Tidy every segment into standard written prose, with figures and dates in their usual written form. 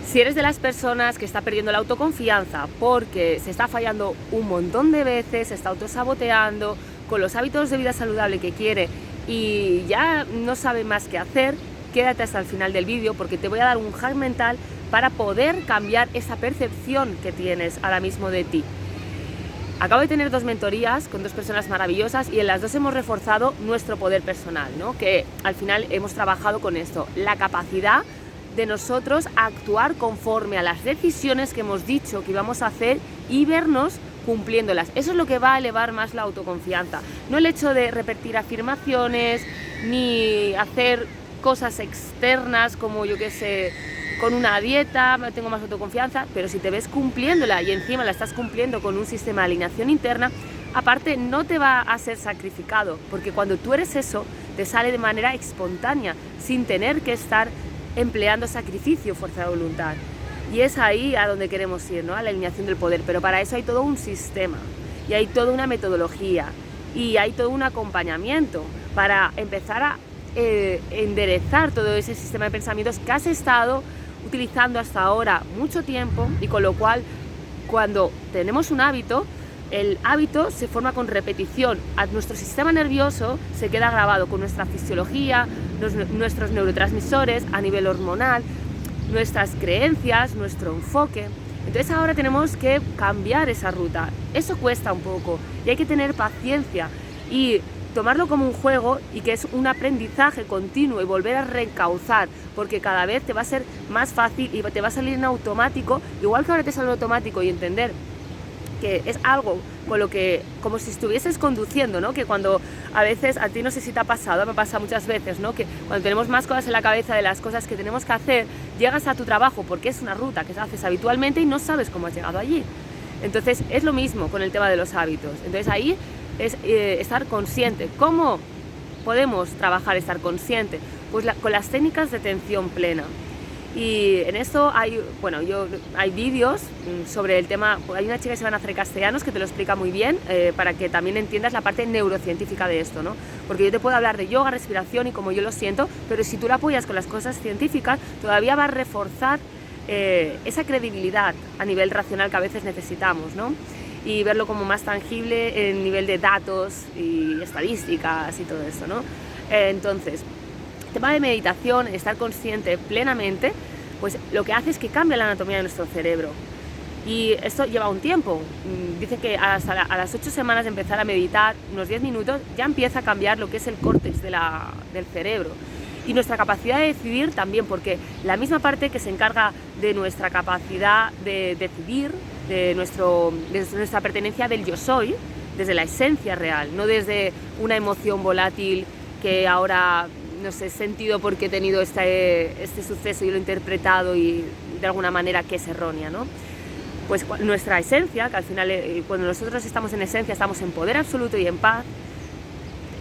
Si eres de las personas que está perdiendo la autoconfianza porque se está fallando un montón de veces, se está autosaboteando con los hábitos de vida saludable que quiere y ya no sabe más qué hacer, quédate hasta el final del vídeo porque te voy a dar un hack mental para poder cambiar esa percepción que tienes ahora mismo de ti. Acabo de tener 2 mentorías con 2 personas maravillosas y en las 2 hemos reforzado nuestro poder personal, ¿no? Que al final hemos trabajado con esto, la capacidad de nosotros actuar conforme a las decisiones que hemos dicho que íbamos a hacer y vernos cumpliéndolas. Eso es lo que va a elevar más la autoconfianza, no el hecho de repetir afirmaciones ni hacer cosas externas como yo que sé, con una dieta tengo más autoconfianza, pero si te ves cumpliéndola y encima la estás cumpliendo con un sistema de alineación interna, aparte no te va a ser sacrificado, porque cuando tú eres eso, te sale de manera espontánea, sin tener que estar empleando sacrificio, fuerza de voluntad. Y es ahí a donde queremos ir, ¿no? A la alineación del poder, pero para eso hay todo un sistema, y hay toda una metodología, y hay todo un acompañamiento para empezar a enderezar todo ese sistema de pensamientos que has estado utilizando hasta ahora mucho tiempo, y con lo cual cuando tenemos un hábito, el hábito se forma con repetición, a nuestro sistema nervioso se queda grabado con nuestra fisiología, nuestros neurotransmisores a nivel hormonal, nuestras creencias, nuestro enfoque. Entonces ahora tenemos que cambiar esa ruta, eso cuesta un poco y hay que tener paciencia y tomarlo como un juego y que es un aprendizaje continuo y volver a reencauzar, porque cada vez te va a ser más fácil y te va a salir en automático, igual que ahora te sale en automático, y entender que es algo con lo que, como si estuvieses conduciendo, ¿no? Que cuando a veces, a ti no sé si te ha pasado, me pasa muchas veces, ¿no? Que cuando tenemos más cosas en la cabeza de las cosas que tenemos que hacer, llegas a tu trabajo porque es una ruta que haces habitualmente y no sabes cómo has llegado allí. Entonces es lo mismo con el tema de los hábitos. Entonces ahí es estar consciente. ¿Cómo podemos trabajar estar consciente? Pues con las técnicas de atención plena. Y en esto hay vídeos sobre el tema. Hay una chica que se llama Nacre Castellanos que te lo explica muy bien, para que también entiendas la parte neurocientífica de esto, ¿no? Porque yo te puedo hablar de yoga, respiración y como yo lo siento, pero si tú lo apoyas con las cosas científicas, todavía va a reforzar esa credibilidad a nivel racional que a veces necesitamos, ¿no? Y verlo como más tangible en nivel de datos y estadísticas y todo eso, ¿no? Entonces, tema de meditación, estar consciente plenamente, pues lo que hace es que cambia la anatomía de nuestro cerebro. Y esto lleva un tiempo. Dice que hasta a las 8 semanas de empezar a meditar, unos 10 minutos, ya empieza a cambiar lo que es el córtex del cerebro. Y nuestra capacidad de decidir también, porque la misma parte que se encarga de nuestra capacidad de decidir, de nuestra pertenencia del yo soy, desde la esencia real, no desde una emoción volátil que ahora no sé, he sentido porque he tenido este suceso y lo he interpretado y de alguna manera que es errónea, ¿no? Pues nuestra esencia, que al final cuando nosotros estamos en esencia estamos en poder absoluto y en paz,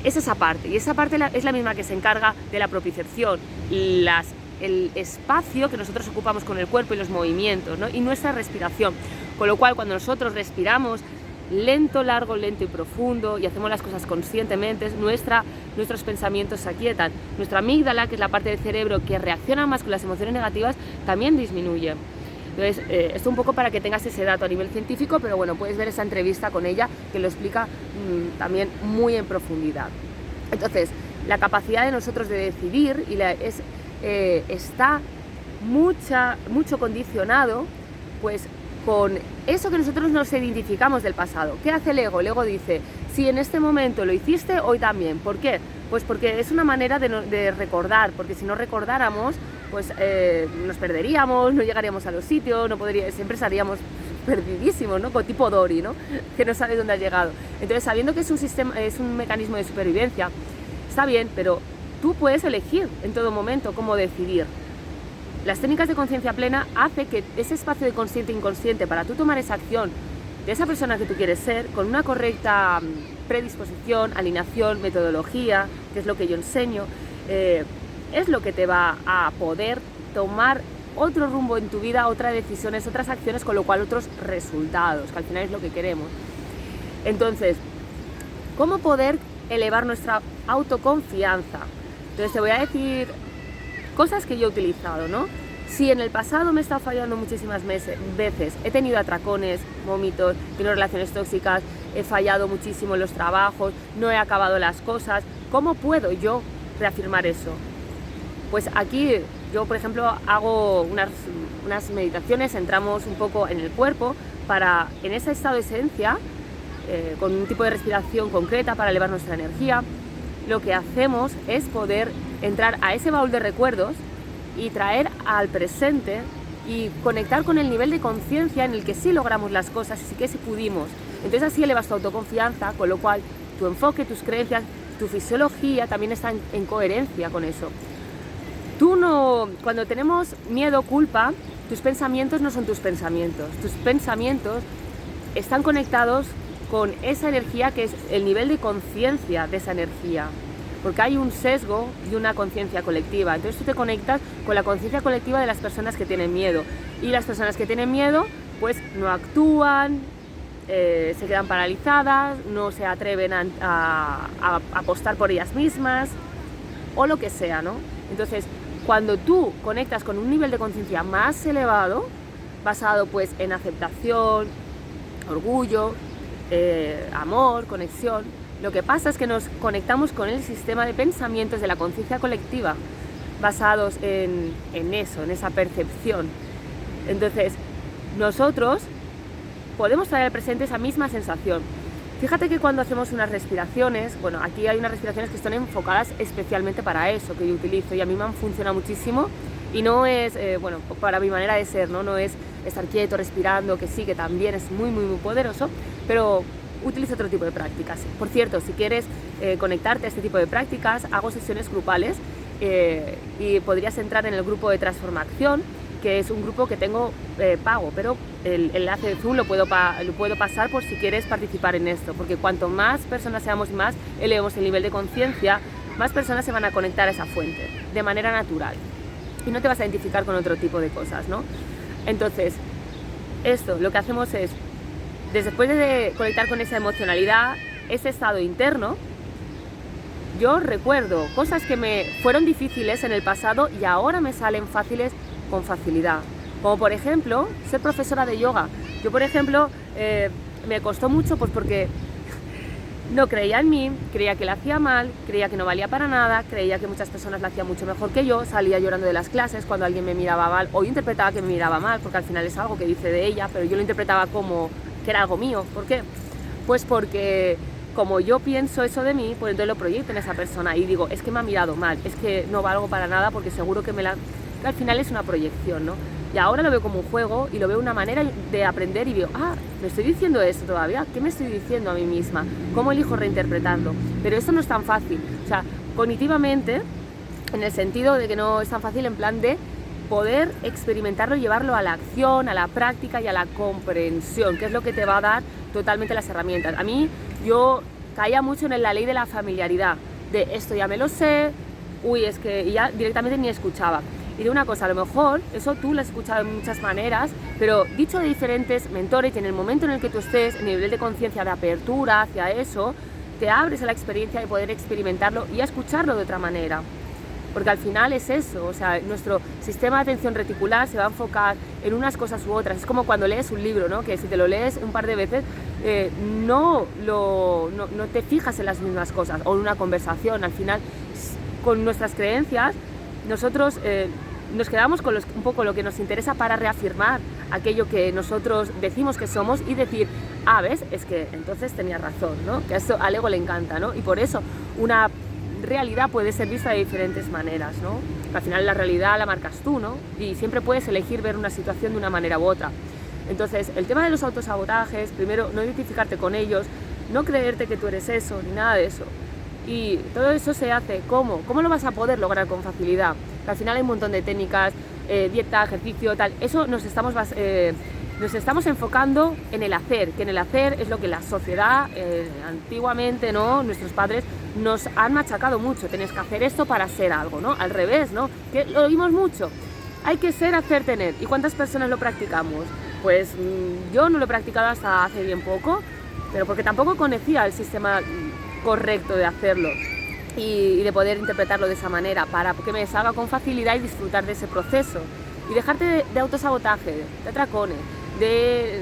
es esa parte, y esa parte es la misma que se encarga de la propiocepción, el espacio que nosotros ocupamos con el cuerpo y los movimientos, ¿no? Y nuestra respiración, con lo cual cuando nosotros respiramos lento, largo, lento y profundo y hacemos las cosas conscientemente, nuestros pensamientos se aquietan, nuestra amígdala, que es la parte del cerebro que reacciona más con las emociones negativas, también disminuye. Entonces, esto un poco para que tengas ese dato a nivel científico, pero bueno, puedes ver esa entrevista con ella que lo explica también muy en profundidad. Entonces, la capacidad de nosotros de decidir está mucho condicionado pues con eso que nosotros nos identificamos del pasado. ¿Qué hace el ego? El ego dice, si en este momento lo hiciste, hoy también. ¿Por qué? Pues porque es una manera de recordar, porque si no recordáramos, pues nos perderíamos, no llegaríamos a los sitios, siempre estaríamos perdidísimos, ¿no? Como tipo Dory, ¿no? Que no sabe dónde ha llegado. Entonces, sabiendo que es un mecanismo de supervivencia, está bien, pero tú puedes elegir en todo momento cómo decidir. Las técnicas de conciencia plena hacen que ese espacio de consciente e inconsciente para tú tomar esa acción de esa persona que tú quieres ser, con una correcta predisposición, alineación, metodología, que es lo que yo enseño, es lo que te va a poder tomar otro rumbo en tu vida, otras decisiones, otras acciones, con lo cual otros resultados, que al final es lo que queremos. Entonces, ¿cómo poder elevar nuestra autoconfianza? Entonces te voy a decir cosas que yo he utilizado, ¿no? Si en el pasado me he estado fallando muchísimas veces, he tenido atracones, vómitos, he tenido relaciones tóxicas, he fallado muchísimo en los trabajos, no he acabado las cosas, ¿cómo puedo yo reafirmar eso? Pues aquí yo, por ejemplo, hago unas meditaciones, entramos un poco en el cuerpo para, en ese estado de esencia, con un tipo de respiración concreta para elevar nuestra energía, lo que hacemos es poder entrar a ese baúl de recuerdos y traer al presente y conectar con el nivel de conciencia en el que sí logramos las cosas y sí que sí pudimos. Entonces así elevas tu autoconfianza, con lo cual tu enfoque, tus creencias, tu fisiología también están en coherencia con eso. Cuando tenemos miedo, culpa, tus pensamientos no son tus pensamientos están conectados con esa energía que es el nivel de conciencia de esa energía. Porque hay un sesgo y una conciencia colectiva. Entonces tú te conectas con la conciencia colectiva de las personas que tienen miedo. Y las personas que tienen miedo, pues no actúan, se quedan paralizadas, no se atreven a apostar por ellas mismas, o lo que sea, ¿no? Entonces, cuando tú conectas con un nivel de conciencia más elevado, basado pues en aceptación, orgullo, amor, conexión, lo que pasa es que nos conectamos con el sistema de pensamientos de la conciencia colectiva basados en eso, en esa percepción. Entonces, nosotros podemos traer al presente esa misma sensación. Fíjate que cuando hacemos unas respiraciones, bueno, aquí hay unas respiraciones que están enfocadas especialmente para eso, que yo utilizo y a mí me han funcionado muchísimo y no es, bueno, para mi manera de ser, ¿no? No es estar quieto, respirando, que sí, que también es muy, muy, muy poderoso, pero utilizo otro tipo de prácticas. Por cierto, si quieres conectarte a este tipo de prácticas, hago sesiones grupales y podrías entrar en el grupo de Transformación, que es un grupo que tengo pago, pero el enlace de Zoom lo puedo pasar por si quieres participar en esto, porque cuanto más personas seamos y más elevemos el nivel de conciencia, más personas se van a conectar a esa fuente de manera natural y no te vas a identificar con otro tipo de cosas, ¿no? Entonces, esto lo que hacemos es, después de conectar con esa emocionalidad, ese estado interno, yo recuerdo cosas que me fueron difíciles en el pasado y ahora me salen fáciles con facilidad. Como por ejemplo, ser profesora de yoga. Yo, por ejemplo, me costó mucho pues porque no creía en mí, creía que la hacía mal, creía que no valía para nada, creía que muchas personas la hacían mucho mejor que yo, salía llorando de las clases cuando alguien me miraba mal, o yo interpretaba que me miraba mal, porque al final es algo que dice de ella, pero yo lo interpretaba como que era algo mío. ¿Por qué? Pues porque como yo pienso eso de mí, pues entonces lo proyecto en esa persona y digo, es que me ha mirado mal, es que no valgo para nada porque seguro que que al final es una proyección, ¿no? Y ahora lo veo como un juego y lo veo una manera de aprender y digo, me estoy diciendo esto todavía, ¿qué me estoy diciendo a mí misma? ¿Cómo elijo reinterpretarlo? Pero esto no es tan fácil, o sea, cognitivamente, en el sentido de que no es tan fácil en plan de poder experimentarlo y llevarlo a la acción, a la práctica y a la comprensión, que es lo que te va a dar totalmente las herramientas. A mí, yo caía mucho en la ley de la familiaridad, de esto ya me lo sé, es que ya directamente ni escuchaba. Y de una cosa, a lo mejor eso tú lo has escuchado de muchas maneras, pero dicho de diferentes mentores y en el momento en el que tú estés, en el nivel de conciencia de apertura hacia eso, te abres a la experiencia de poder experimentarlo y a escucharlo de otra manera. Porque al final es eso, o sea, nuestro sistema de atención reticular se va a enfocar en unas cosas u otras. Es como cuando lees un libro, ¿no? Que si te lo lees un par de veces, no te fijas en las mismas cosas, o en una conversación. Al final, con nuestras creencias, nosotros nos quedamos con un poco lo que nos interesa para reafirmar aquello que nosotros decimos que somos y decir, ¿ves? Es que entonces tenía razón, ¿no? Que a eso al ego le encanta, ¿no? Y por eso una realidad puede ser vista de diferentes maneras, ¿no? Al final la realidad la marcas tú, ¿no? Y siempre puedes elegir ver una situación de una manera u otra. Entonces, el tema de los autosabotajes, primero, no identificarte con ellos, no creerte que tú eres eso, ni nada de eso. Y todo eso se hace, ¿cómo? ¿Cómo lo vas a poder lograr con facilidad? Que al final hay un montón de técnicas, dieta, ejercicio, tal. Eso nos estamos enfocando en el hacer, que en el hacer es lo que la sociedad, antiguamente, ¿no? Nuestros padres nos han machacado mucho. Tienes que hacer esto para ser algo, ¿no? Al revés, ¿no? Que lo oímos mucho. Hay que ser, hacer, tener. ¿Y cuántas personas lo practicamos? Pues yo no lo he practicado hasta hace bien poco, pero porque tampoco conocía el sistema correcto de hacerlo y de poder interpretarlo de esa manera para que me salga con facilidad y disfrutar de ese proceso. y dejarte de autosabotaje, de atracones, de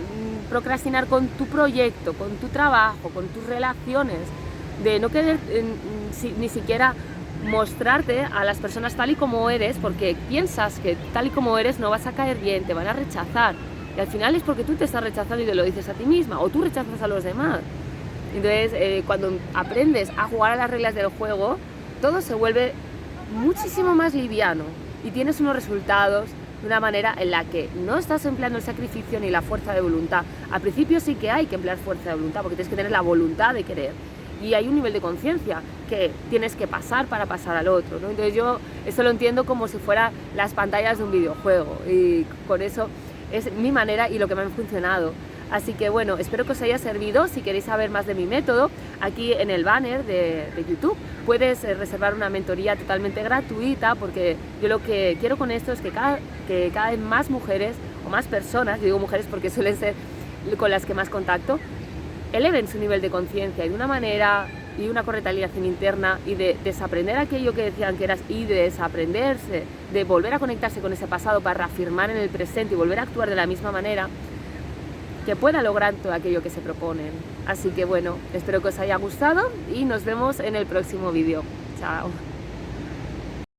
procrastinar con tu proyecto, con tu trabajo, con tus relaciones, de no querer ni siquiera mostrarte a las personas tal y como eres, porque piensas que tal y como eres no vas a caer bien, te van a rechazar, y al final es porque tú te estás rechazando y te lo dices a ti misma, o tú rechazas a los demás. Entonces, cuando aprendes a jugar a las reglas del juego, todo se vuelve muchísimo más liviano y tienes unos resultados de una manera en la que no estás empleando el sacrificio ni la fuerza de voluntad. Al principio sí que hay que emplear fuerza de voluntad, porque tienes que tener la voluntad de querer, y hay un nivel de conciencia que tienes que pasar para pasar al otro, ¿no? Entonces yo esto lo entiendo como si fueran las pantallas de un videojuego, y con eso es mi manera y lo que me ha funcionado. Así que bueno, espero que os haya servido. Si queréis saber más de mi método, aquí en el banner de YouTube puedes reservar una mentoría totalmente gratuita, porque yo lo que quiero con esto es que cada vez más mujeres, o más personas, yo digo mujeres porque suelen ser con las que más contacto, eleven su nivel de conciencia y de una manera y una correcta alineación interna, y de desaprender aquello que decían que eras, y de desaprenderse, de volver a conectarse con ese pasado para reafirmar en el presente y volver a actuar de la misma manera, que pueda lograr todo aquello que se proponen. Así que bueno, espero que os haya gustado y nos vemos en el próximo vídeo. Chao.